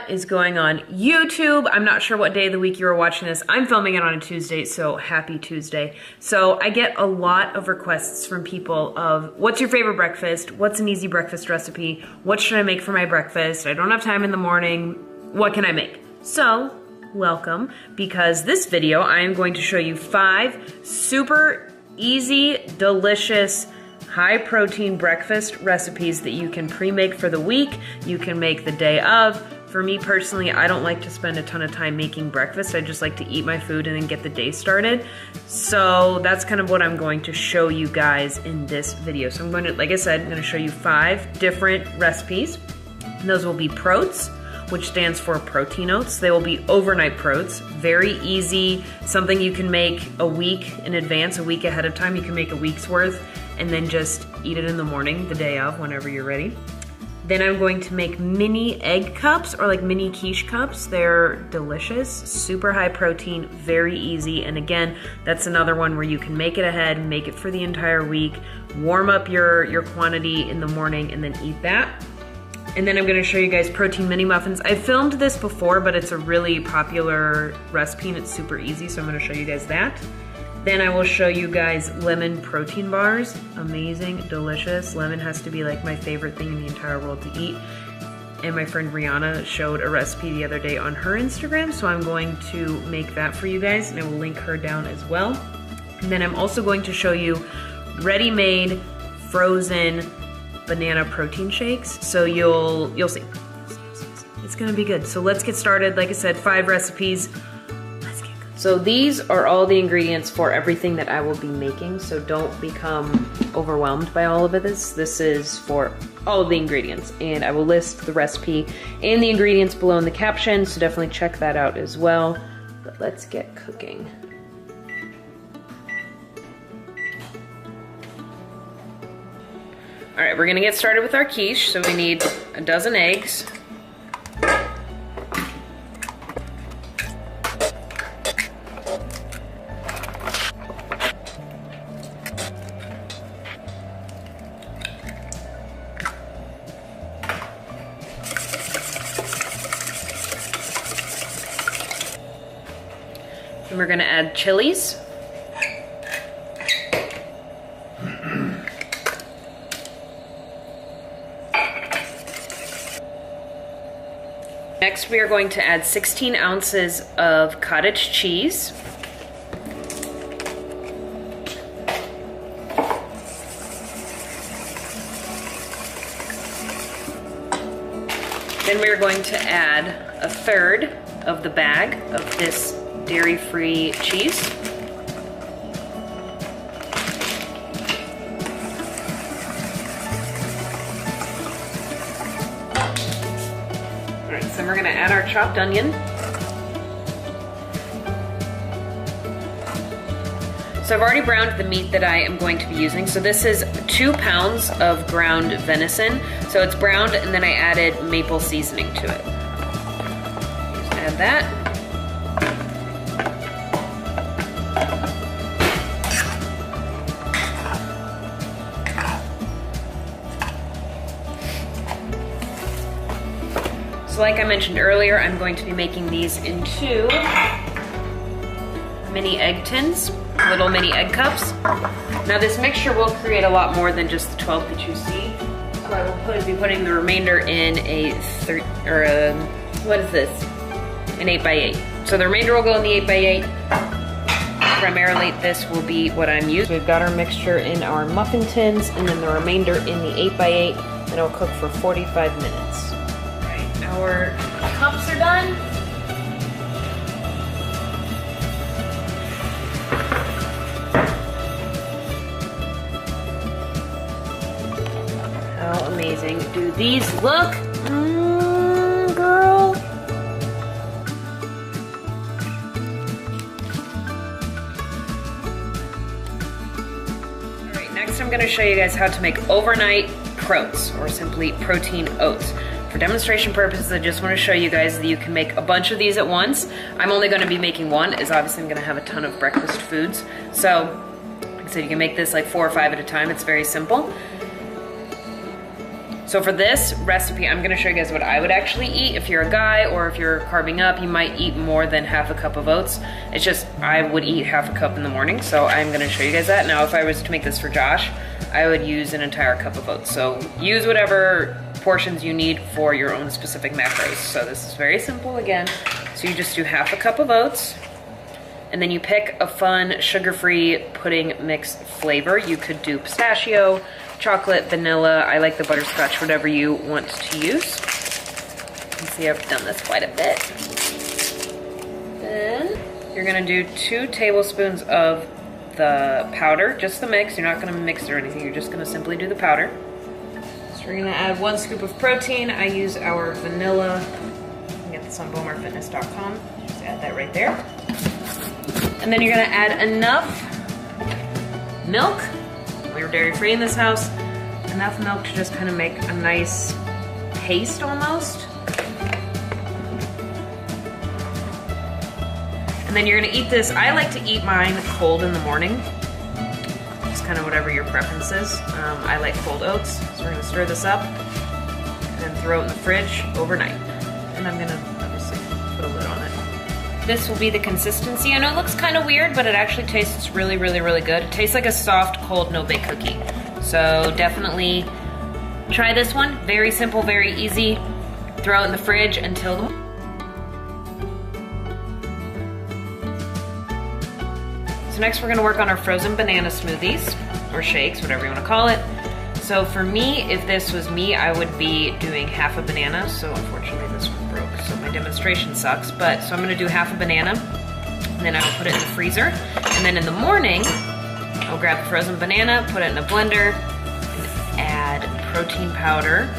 What is going on YouTube? I'm not sure what day of the week you are watching this. I'm filming it on a Tuesday, so happy Tuesday. So I get a lot of requests from people of what's your favorite breakfast? What's an easy breakfast recipe? What should I make for my breakfast? I don't have time in the morning. What can I make? So welcome, because this video I am going to show you 5 super easy, delicious, high protein breakfast recipes that you can pre-make for the week. You can make the day of. For me personally, I don't like to spend a ton of time making breakfast. I just like to eat my food and then get the day started. So that's kind of what I'm going to show you guys in this video. So I'm going to, like I said, I'm going to show you 5 different recipes. And those will be PROATS, which stands for protein oats. They will be overnight PROATS. Very easy, something you can make a week in advance, a week ahead of time. You can make a week's worth and then just eat it in the morning, the day of, whenever you're ready. Then I'm going to make mini egg cups, or like mini quiche cups. They're delicious, super high protein, very easy. And again, that's another one where you can make it ahead, make it for the entire week, warm up your quantity in the morning and then eat that. And then I'm gonna show you guys protein mini muffins. I filmed this before, but it's a really popular recipe and it's super easy, so I'm gonna show you guys that. Then I will show you guys lemon protein bars. Amazing, delicious. Lemon has to be like my favorite thing in the entire world to eat. And my friend Rihanna showed a recipe the other day on her Instagram, so I'm going to make that for you guys, and I will link her down as well. And then I'm also going to show you ready-made frozen banana protein shakes. So you'll see. It's gonna be good. So let's get started. Like I said, 5 recipes. So these are all the ingredients for everything that I will be making, so don't become overwhelmed by all of this. This is for all of the ingredients, and I will list the recipe and the ingredients below in the caption, so definitely check that out as well. But let's get cooking. All right, we're gonna get started with our quiche. So we need a dozen eggs. And we're gonna add chilies. Next, we are going to add 16 ounces of cottage cheese. Then we are going to add a third of the bag of this dairy-free cheese. All right, so we're gonna add our chopped onion. So I've already browned the meat that I am going to be using. So this is 2 pounds of ground venison. So it's browned, and then I added maple seasoning to it. Just add that. So like I mentioned earlier, I'm going to be making these into mini egg tins, little mini egg cups. Now this mixture will create a lot more than just the 12 that you see. So I will be putting the remainder in an 8x8. So the remainder will go in the 8x8. Primarily this will be what I'm using. So we've got our mixture in our muffin tins and then the remainder in the 8x8, and it'll cook for 45 minutes. Our cups are done. How amazing do these look? Girl. All right, next I'm gonna show you guys how to make overnight PROATS, or simply protein oats. For demonstration purposes, I just want to show you guys that you can make a bunch of these at once. I'm only going to be making one, as obviously I'm going to have a ton of breakfast foods. So, like I said, you can make this like 4 or 5 at a time. It's very simple. So for this recipe, I'm gonna show you guys what I would actually eat. If you're a guy or if you're carving up, you might eat more than half a cup of oats. It's just, I would eat half a cup in the morning, so I'm gonna show you guys that. Now, if I was to make this for Josh, I would use an entire cup of oats. So use whatever portions you need for your own specific macros. So this is very simple again. So you just do half a cup of oats, and then you pick a fun sugar-free pudding mix flavor. You could do pistachio, chocolate, vanilla. I like the butterscotch, whatever you want to use. You can see I've done this quite a bit. Then you're gonna do 2 tablespoons of the powder, just the mix. You're not gonna mix it or anything. You're just gonna simply do the powder. So we're gonna add 1 scoop of protein. I use our vanilla. You can get this on BomarFitness.com. Just add that right there. And then you're gonna add enough milk. We're dairy-free in this house. Enough milk to just kind of make a nice paste almost. And then you're gonna eat this. I like to eat mine cold in the morning. Just kind of whatever your preference is. I like cold oats, so we're gonna stir this up and then throw it in the fridge overnight. And I'm gonna obviously put a lid on it. This will be the consistency. I know it looks kind of weird, but it actually tastes really, really, really good. It tastes like a soft, cold, no-bake cookie. So definitely try this one. Very simple, very easy. Throw it in the fridge until the... So next we're gonna work on our frozen banana smoothies, or shakes, whatever you wanna call it. So for me, if this was me, I would be doing half a banana. So unfortunately this one broke, so my demonstration sucks. But, so I'm gonna do half a banana, and then I'll put it in the freezer. And then in the morning, I'll grab the frozen banana, put it in a blender, and add protein powder,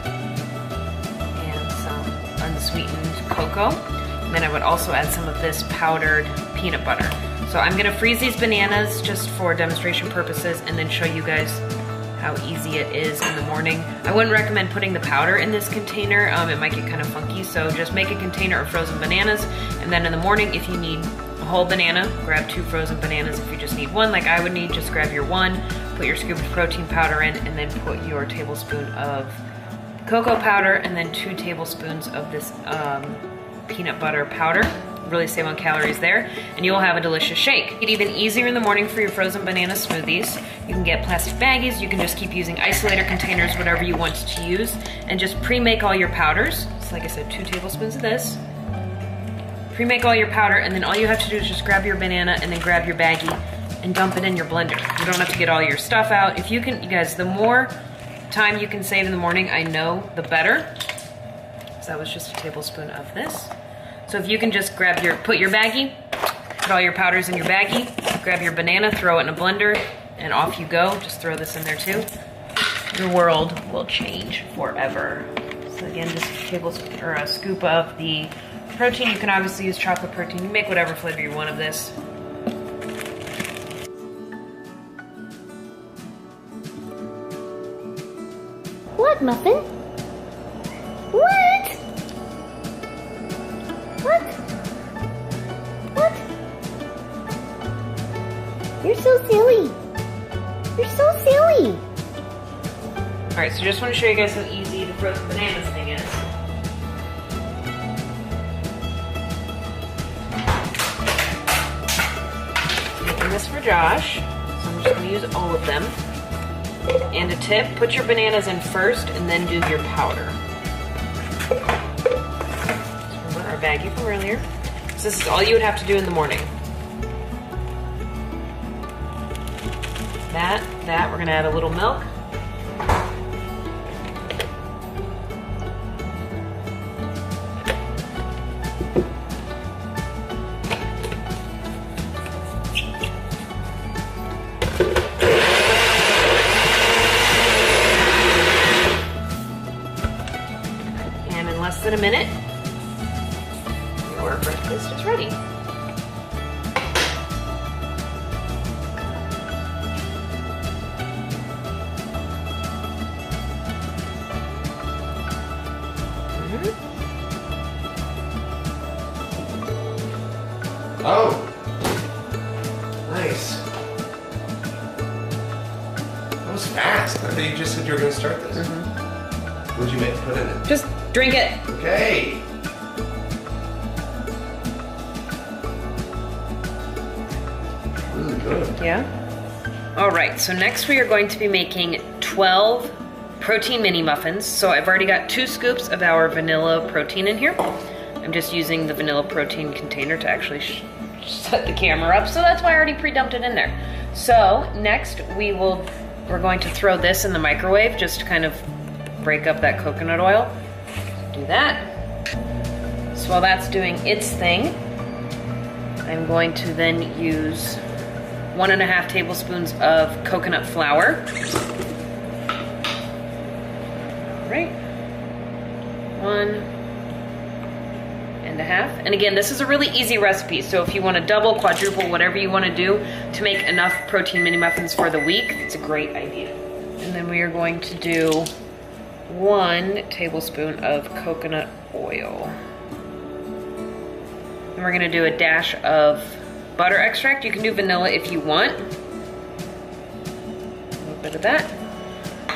and some unsweetened cocoa. And then I would also add some of this powdered peanut butter. So I'm gonna freeze these bananas just for demonstration purposes, and then show you guys how easy it is in the morning. I wouldn't recommend putting the powder in this container. It might get kind of funky, so just make a container of frozen bananas, and then in the morning, if you need a whole banana, grab 2 frozen bananas. If you just need 1, like I would need, just grab your 1, put your scoop of protein powder in, and then put your tablespoon of cocoa powder, and then 2 tablespoons of this peanut butter powder. Really save on calories there, and you'll have a delicious shake. Make it even easier in the morning for your frozen banana smoothies. You can get plastic baggies, you can just keep using isolator containers, whatever you want to use, and just pre-make all your powders. So like I said, 2 tablespoons of this. Pre-make all your powder, and then all you have to do is just grab your banana and then grab your baggie and dump it in your blender. You don't have to get all your stuff out. If you can, you guys, the more time you can save in the morning, I know, the better. So that was just a tablespoon of this. So if you can just grab put your baggie, put all your powders in your baggie, grab your banana, throw it in a blender, and off you go. Just throw this in there too. Your world will change forever. So again, just a tablespoon or a scoop of the protein. You can obviously use chocolate protein. You make whatever flavor you want of this. What, Muffin? What? What? What? You're so silly. You're so silly. All right, so just want to show you guys how easy the frozen bananas thing is. Making this for Josh, so I'm just gonna use all of them. And a tip, put your bananas in first and then do your powder. Our baggie from earlier. So this is all you would have to do in the morning. That, we're gonna add a little milk. And in less than a minute, your breakfast is ready. Oh, nice. That was fast. I thought you just said you were going to start this. What'd you put in it? Just drink it. Okay. Really good. Yeah. All right, so next we are going to be making 12 protein mini muffins. So I've already got 2 scoops of our vanilla protein in here. I'm just using the vanilla protein container to actually set the camera up, so that's why I already pre-dumped it in there. So next we're going to throw this in the microwave just to kind of break up that coconut oil. Do that. So while that's doing its thing, I'm going to then use 1.5 tablespoons of coconut flour. All right, 1.5. And again, this is a really easy recipe, so if you want to double, quadruple, whatever you want to do to make enough protein mini muffins for the week, it's a great idea. And then we are going to do 1 tablespoon of coconut oil. And we're going to do a dash of butter extract. You can do vanilla if you want. A little bit of that.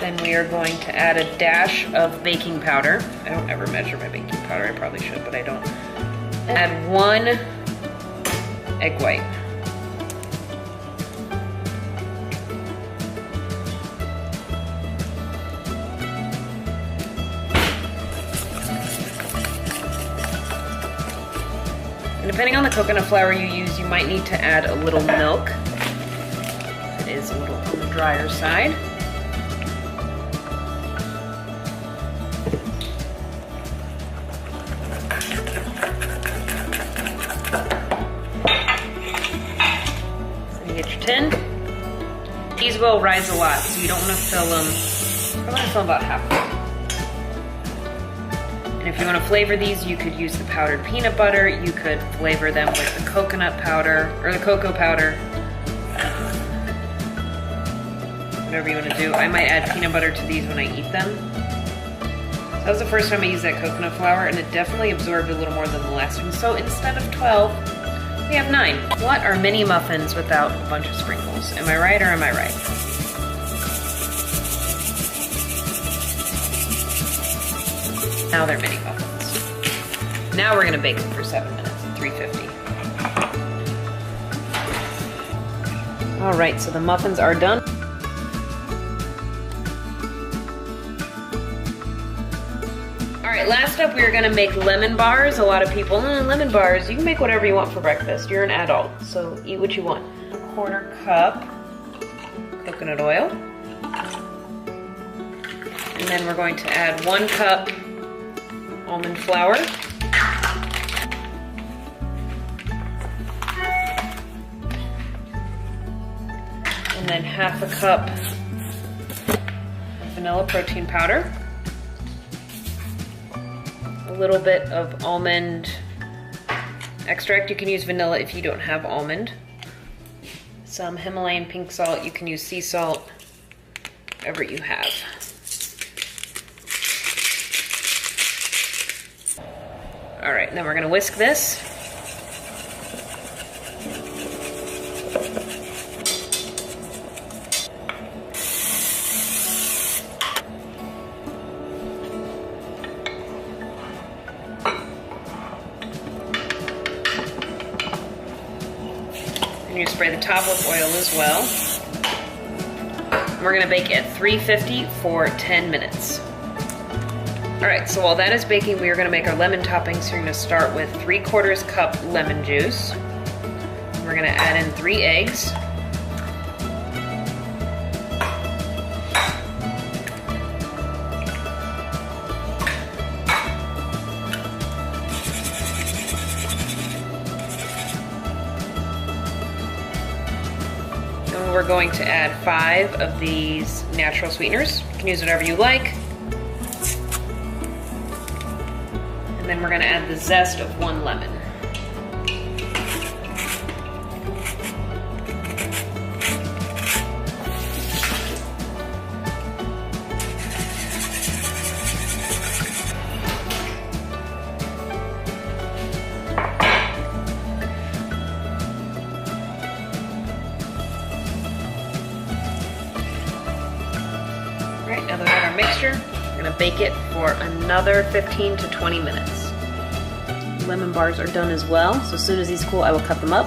Then we are going to add a dash of baking powder. I don't ever measure my baking powder. I probably should, but I don't. Add 1 egg white. And depending on the coconut flour you use, you might need to add a little milk. It is a little on the drier side. Tin. These will rise a lot, so you don't want to fill them. I want to fill about half of them. And if you want to flavor these, you could use the powdered peanut butter. You could flavor them with the coconut powder or the cocoa powder. Whatever you want to do. I might add peanut butter to these when I eat them. So that was the first time I used that coconut flour, and it definitely absorbed a little more than the last one. So instead of 12, we have 9. What are mini muffins without a bunch of sprinkles? Am I right or am I right? Now they're mini muffins. Now we're gonna bake them for 7 minutes at 350. All right, so the muffins are done. All right, last up we are gonna make lemon bars. A lot of people, lemon bars, you can make whatever you want for breakfast. You're an adult, so eat what you want. 1/4 cup coconut oil. And then we're going to add 1 cup almond flour. And then 1/2 cup of vanilla protein powder. A little bit of almond extract. You can use vanilla if you don't have almond. Some Himalayan pink salt. You can use sea salt, whatever you have. All right, then we're gonna whisk this. And you spray the top with oil as well. We're gonna bake at 350 for 10 minutes. All right, so while that is baking, we are gonna make our lemon toppings. So you're gonna start with 3/4 cup lemon juice. We're gonna add in 3 eggs. And we're going to add 5 of these natural sweeteners. You can use whatever you like. And then we're gonna add the zest of 1 lemon. All right, now that we have our mixture, we're gonna bake it for another 15 to 20 minutes. Lemon bars are done as well, so as soon as these cool, I will cut them up.